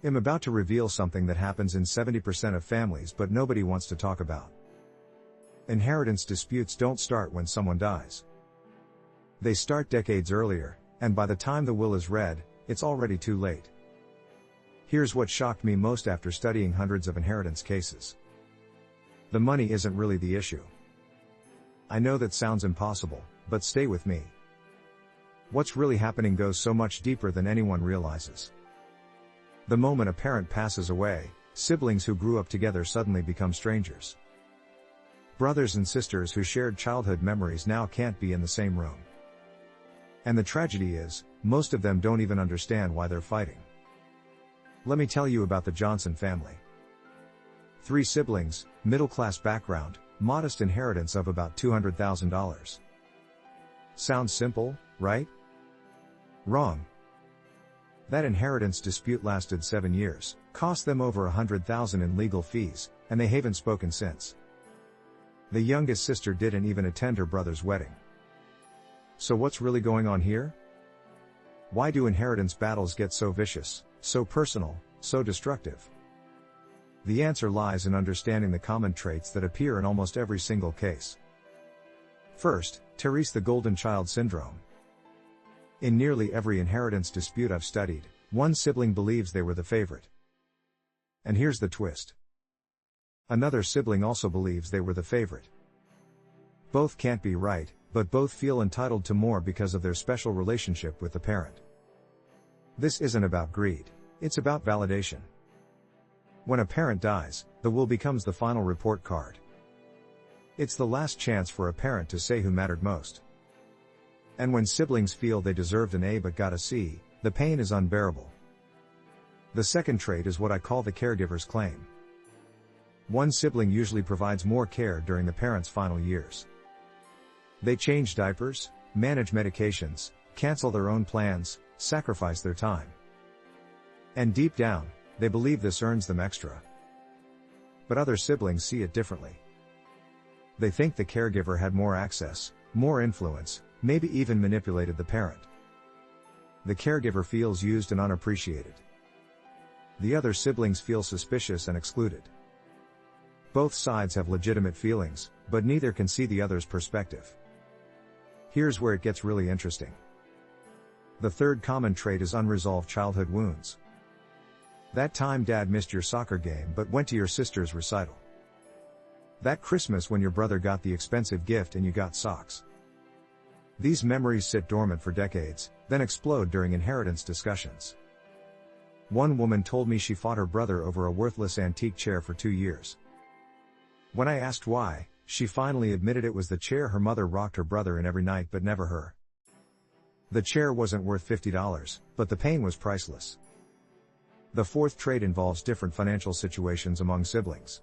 I'm about to reveal something that happens in 70% of families but nobody wants to talk about. Inheritance disputes don't start when someone dies. They start decades earlier, and by the time the will is read, it's already too late. Here's what shocked me most after studying hundreds of inheritance cases. The money isn't really the issue. I know that sounds impossible, but stay with me. What's really happening goes so much deeper than anyone realizes. The moment a parent passes away, siblings who grew up together suddenly become strangers. Brothers and sisters who shared childhood memories now can't be in the same room. And the tragedy is, most of them don't even understand why they're fighting. Let me tell you about the Johnson family. 3 siblings, middle-class background, modest inheritance of about $200,000. Sounds simple, right? Wrong. That inheritance dispute lasted 7 years, cost them over $100,000 in legal fees, and they haven't spoken since. The youngest sister didn't even attend her brother's wedding. So what's really going on here? Why do inheritance battles get so vicious, so personal, so destructive? The answer lies in understanding the common traits that appear in almost every single case. First, Therese the golden child syndrome. In nearly every inheritance dispute I've studied, one sibling believes they were the favorite. And here's the twist. Another sibling also believes they were the favorite. Both can't be right, but both feel entitled to more because of their special relationship with the parent. This isn't about greed, it's about validation. When a parent dies, the will becomes the final report card. It's the last chance for a parent to say who mattered most. And when siblings feel they deserved an A but got a C, the pain is unbearable. The second trait is what I call the caregiver's claim. One sibling usually provides more care during the parent's final years. They change diapers, manage medications, cancel their own plans, sacrifice their time. And deep down, they believe this earns them extra. But other siblings see it differently. They think the caregiver had more access, more influence, maybe even manipulated the parent. The caregiver feels used and unappreciated. The other siblings feel suspicious and excluded. Both sides have legitimate feelings, but neither can see the other's perspective. Here's where it gets really interesting. The third common trait is unresolved childhood wounds. That time dad missed your soccer game but went to your sister's recital. That Christmas when your brother got the expensive gift and you got socks. These memories sit dormant for decades, then explode during inheritance discussions. One woman told me she fought her brother over a worthless antique chair for 2 years. When I asked why, she finally admitted it was the chair her mother rocked her brother in every night but never her. The chair wasn't worth $50, but the pain was priceless. The fourth trait involves different financial situations among siblings.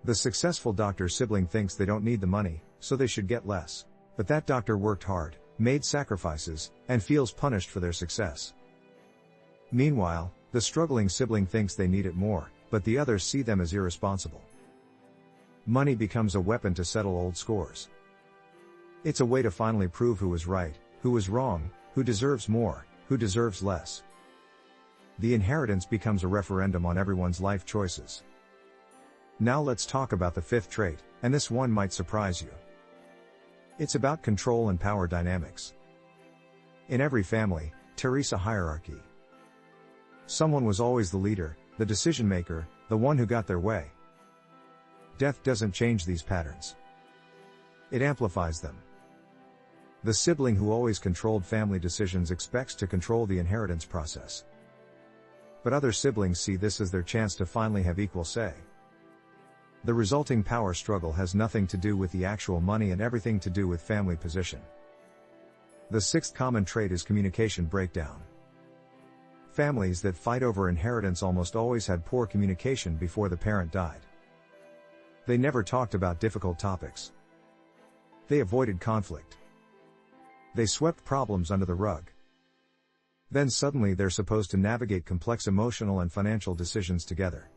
The successful doctor sibling thinks they don't need the money, so they should get less. But that doctor worked hard, made sacrifices, and feels punished for their success. Meanwhile, the struggling sibling thinks they need it more, but the others see them as irresponsible. Money becomes a weapon to settle old scores. It's a way to finally prove who was right, who was wrong, who deserves more, who deserves less. The inheritance becomes a referendum on everyone's life choices. Now let's talk about the fifth trait, and this one might surprise you. It's about control and power dynamics. In every family, there's a hierarchy. Someone was always the leader, the decision maker, the one who got their way. Death doesn't change these patterns. It amplifies them. The sibling who always controlled family decisions expects to control the inheritance process. But other siblings see this as their chance to finally have equal say. The resulting power struggle has nothing to do with the actual money and everything to do with family position. The sixth common trait is communication breakdown. Families that fight over inheritance almost always had poor communication before the parent died. They never talked about difficult topics. They avoided conflict. They swept problems under the rug. Then suddenly they're supposed to navigate complex emotional and financial decisions together.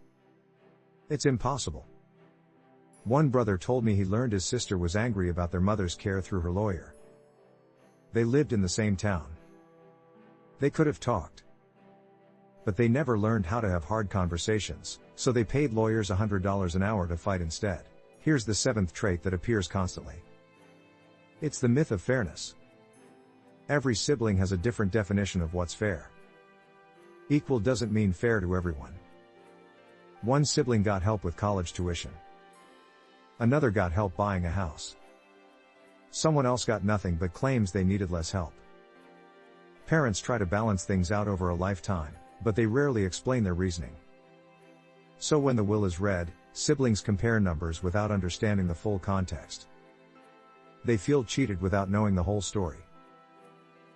It's impossible. One brother told me he learned his sister was angry about their mother's care through her lawyer. They lived in the same town. They could have talked. But they never learned how to have hard conversations, so they paid lawyers $100 an hour to fight instead. Here's the seventh trait that appears constantly. It's the myth of fairness. Every sibling has a different definition of what's fair. Equal doesn't mean fair to everyone. One sibling got help with college tuition. Another got help buying a house. Someone else got nothing but claims they needed less help. Parents try to balance things out over a lifetime, but they rarely explain their reasoning. So when the will is read, siblings compare numbers without understanding the full context. They feel cheated without knowing the whole story.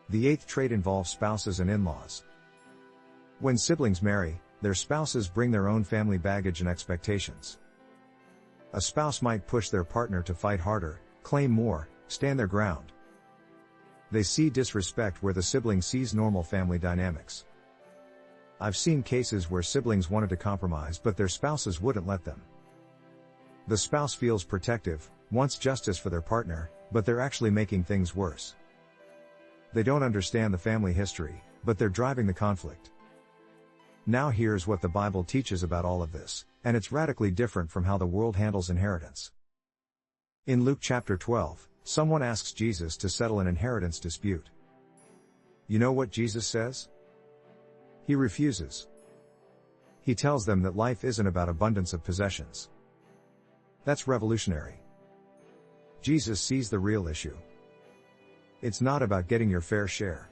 The eighth trait involves spouses and in-laws. When siblings marry, their spouses bring their own family baggage and expectations. A spouse might push their partner to fight harder, claim more, stand their ground. They see disrespect where the sibling sees normal family dynamics. I've seen cases where siblings wanted to compromise but their spouses wouldn't let them. The spouse feels protective, wants justice for their partner, but they're actually making things worse. They don't understand the family history, but they're driving the conflict. Now here's what the Bible teaches about all of this, and it's radically different from how the world handles inheritance. In Luke chapter 12, someone asks Jesus to settle an inheritance dispute. You know what Jesus says? He refuses. He tells them that life isn't about abundance of possessions. That's revolutionary. Jesus sees the real issue. It's not about getting your fair share.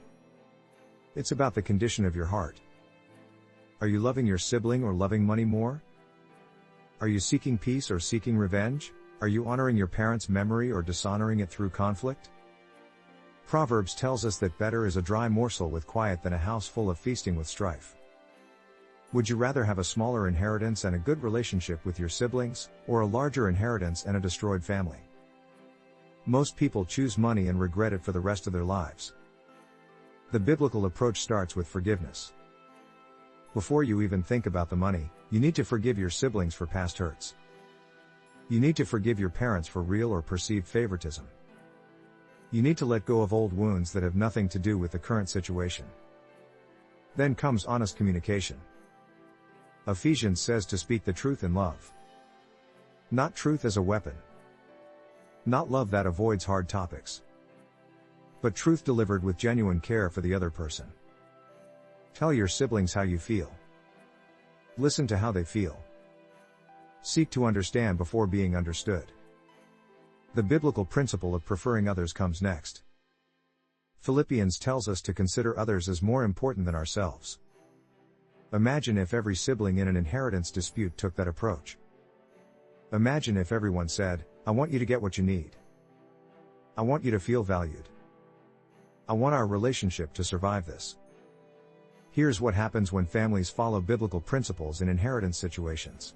It's about the condition of your heart. Are you loving your sibling or loving money more? Are you seeking peace or seeking revenge? Are you honoring your parents' memory or dishonoring it through conflict? Proverbs tells us that better is a dry morsel with quiet than a house full of feasting with strife. Would you rather have a smaller inheritance and a good relationship with your siblings, or a larger inheritance and a destroyed family? Most people choose money and regret it for the rest of their lives. The biblical approach starts with forgiveness. Before you even think about the money, you need to forgive your siblings for past hurts. You need to forgive your parents for real or perceived favoritism. You need to let go of old wounds that have nothing to do with the current situation. Then comes honest communication. Ephesians says to speak the truth in love. Not truth as a weapon. Not love that avoids hard topics. But truth delivered with genuine care for the other person. Tell your siblings how you feel. Listen to how they feel. Seek to understand before being understood. The biblical principle of preferring others comes next. Philippians tells us to consider others as more important than ourselves. Imagine if every sibling in an inheritance dispute took that approach. Imagine if everyone said, I want you to get what you need. I want you to feel valued. I want our relationship to survive this. Here's what happens when families follow biblical principles in inheritance situations.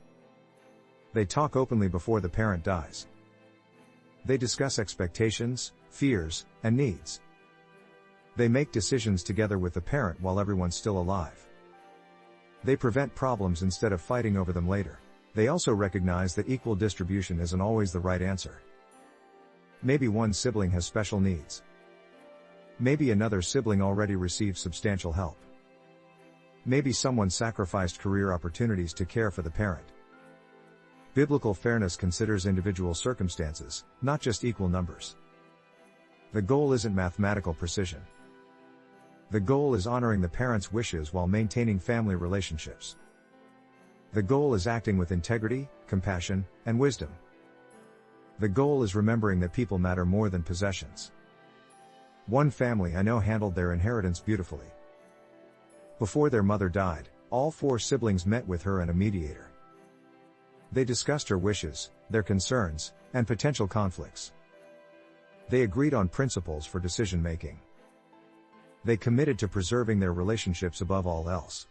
They talk openly before the parent dies. They discuss expectations, fears, and needs. They make decisions together with the parent while everyone's still alive. They prevent problems instead of fighting over them later. They also recognize that equal distribution isn't always the right answer. Maybe one sibling has special needs. Maybe another sibling already receives substantial help. Maybe someone sacrificed career opportunities to care for the parent. Biblical fairness considers individual circumstances, not just equal numbers. The goal isn't mathematical precision. The goal is honoring the parent's wishes while maintaining family relationships. The goal is acting with integrity, compassion, and wisdom. The goal is remembering that people matter more than possessions. One family I know handled their inheritance beautifully. Before their mother died, all 4 siblings met with her and a mediator. They discussed her wishes, their concerns, and potential conflicts. They agreed on principles for decision-making. They committed to preserving their relationships above all else.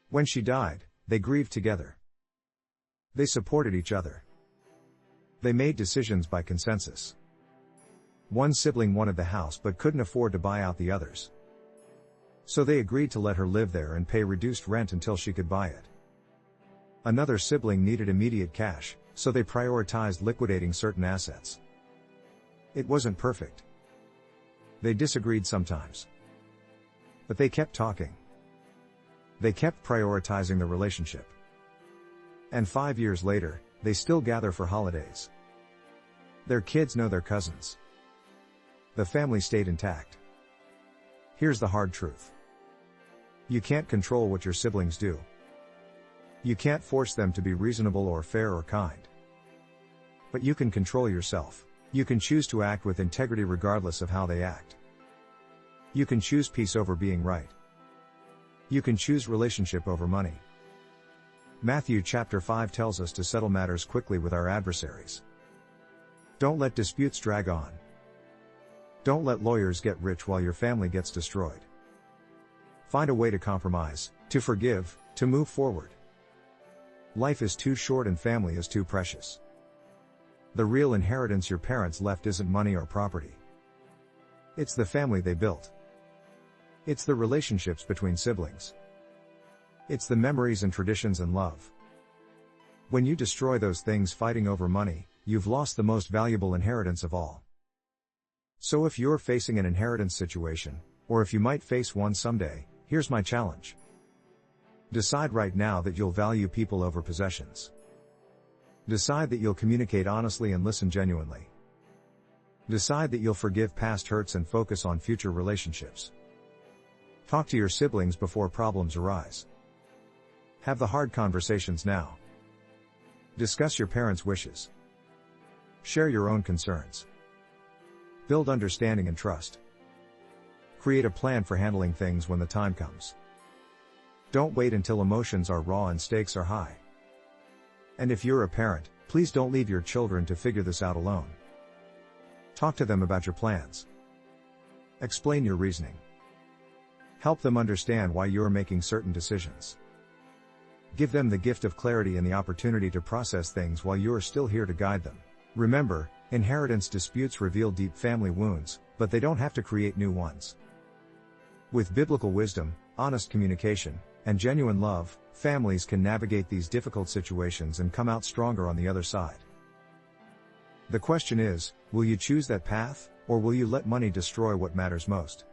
When she died, they grieved together. They supported each other. They made decisions by consensus. One sibling wanted the house but couldn't afford to buy out the others. So they agreed to let her live there and pay reduced rent until she could buy it. Another sibling needed immediate cash, so they prioritized liquidating certain assets. It wasn't perfect. They disagreed sometimes. But they kept talking. They kept prioritizing the relationship. And 5 years later, they still gather for holidays. Their kids know their cousins. The family stayed intact. Here's the hard truth. You can't control what your siblings do. You can't force them to be reasonable or fair or kind. But you can control yourself. You can choose to act with integrity regardless of how they act. You can choose peace over being right. You can choose relationship over money. Matthew chapter 5 tells us to settle matters quickly with our adversaries. Don't let disputes drag on. Don't let lawyers get rich while your family gets destroyed. Find a way to compromise, to forgive, to move forward. Life is too short and family is too precious. The real inheritance your parents left isn't money or property. It's the family they built. It's the relationships between siblings. It's the memories and traditions and love. When you destroy those things fighting over money, you've lost the most valuable inheritance of all. So if you're facing an inheritance situation, or if you might face one someday, here's my challenge. Decide right now that you'll value people over possessions. Decide that you'll communicate honestly and listen genuinely. Decide that you'll forgive past hurts and focus on future relationships. Talk to your siblings before problems arise. Have the hard conversations now. Discuss your parents' wishes. Share your own concerns. Build understanding and trust. Create a plan for handling things when the time comes. Don't wait until emotions are raw and stakes are high. And if you're a parent, please don't leave your children to figure this out alone. Talk to them about your plans. Explain your reasoning. Help them understand why you're making certain decisions. Give them the gift of clarity and the opportunity to process things while you're still here to guide them. Remember, inheritance disputes reveal deep family wounds, but they don't have to create new ones. With biblical wisdom, honest communication, and genuine love, families can navigate these difficult situations and come out stronger on the other side. The question is, will you choose that path, or will you let money destroy what matters most?